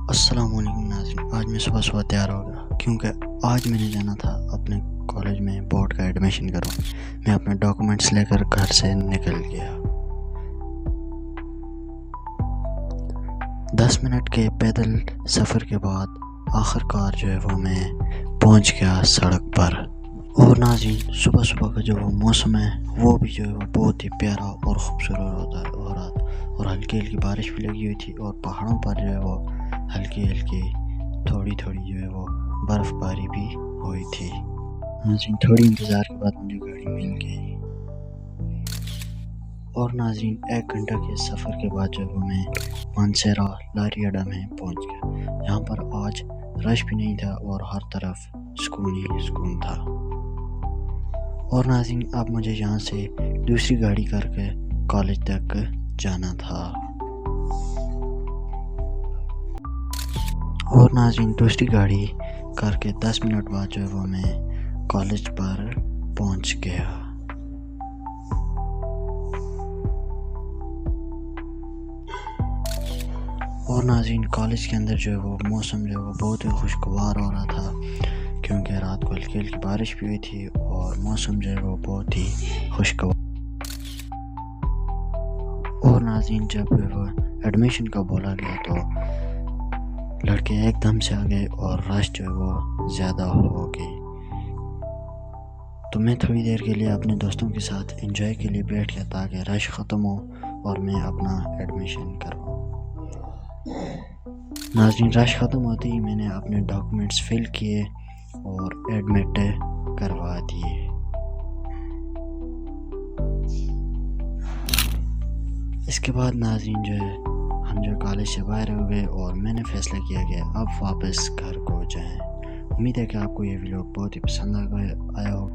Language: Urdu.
السلام علیکم ناظرین، آج میں صبح صبح تیار ہو گیا کیونکہ آج میں نے جانا تھا اپنے کالج میں بورڈ کا ایڈمیشن کروں. میں اپنے ڈاکومنٹس لے کر گھر سے نکل گیا. 10 منٹ کے پیدل سفر کے بعد آخر کار جو ہے وہ میں پہنچ گیا سڑک پر. اور ناظرین، صبح صبح کا جو وہ موسم ہے وہ بھی جو ہے وہ بہت ہی پیارا اور خوبصورت ہو رہا تھا، اور ہلکی ہلکی بارش بھی لگی ہوئی تھی، اور پہاڑوں پر جو ہے وہ ہلکی ہلکی تھوڑی جو ہے وہ برف باری بھی ہوئی تھی. ناظرین، تھوڑی انتظار کے بعد مجھے گاڑی مل گئی، اور ناظرین 1 گھنٹہ کے سفر کے بعد جو ہے وہ میں مانسیرا لاری اڈا میں پہنچ گیا. یہاں پر آج رش بھی نہیں تھا اور ہر طرف سکون ہی سکون تھا. اور ناظرین، اب مجھے یہاں سے دوسری گاڑی کر کے کالج تک جانا تھا. اور ناظرین، دوسری گاڑی کر کے 10 منٹ بعد جو ہے وہ میں کالج پر پہنچ گیا. اور ناظرین، کالج کے اندر جو ہے وہ موسم جو ہے وہ بہت ہی خوشگوار ہو رہا تھا، کیونکہ رات کو ہلکی ہلکی بارش بھی ہوئی تھی اور موسم جو ہے وہ بہت ہی خوشگوار. اور ناظرین، جب وہ ایڈمیشن کا بولا گیا تو لڑکے ایک دم سے آ گئے اور رش جو ہے وہ زیادہ ہو گئی. تو میں تھوڑی دیر کے لیے اپنے دوستوں کے ساتھ انجوائے کے لیے بیٹھ گیا تاکہ رش ختم ہو اور میں اپنا ایڈمیشن کروں. ناظرین، رش ختم ہوتے ہی میں نے اپنے ڈاکومنٹس فل کیے اور ایڈمٹ کروا دیے. اس کے بعد ناظرین جو ہے ہم جو کالج سے باہر ہو گئے اور میں نے فیصلہ کیا کہ اب واپس گھر کو جائیں. امید ہے کہ آپ کو یہ ویڈیو بہت ہی پسند آیا ہو.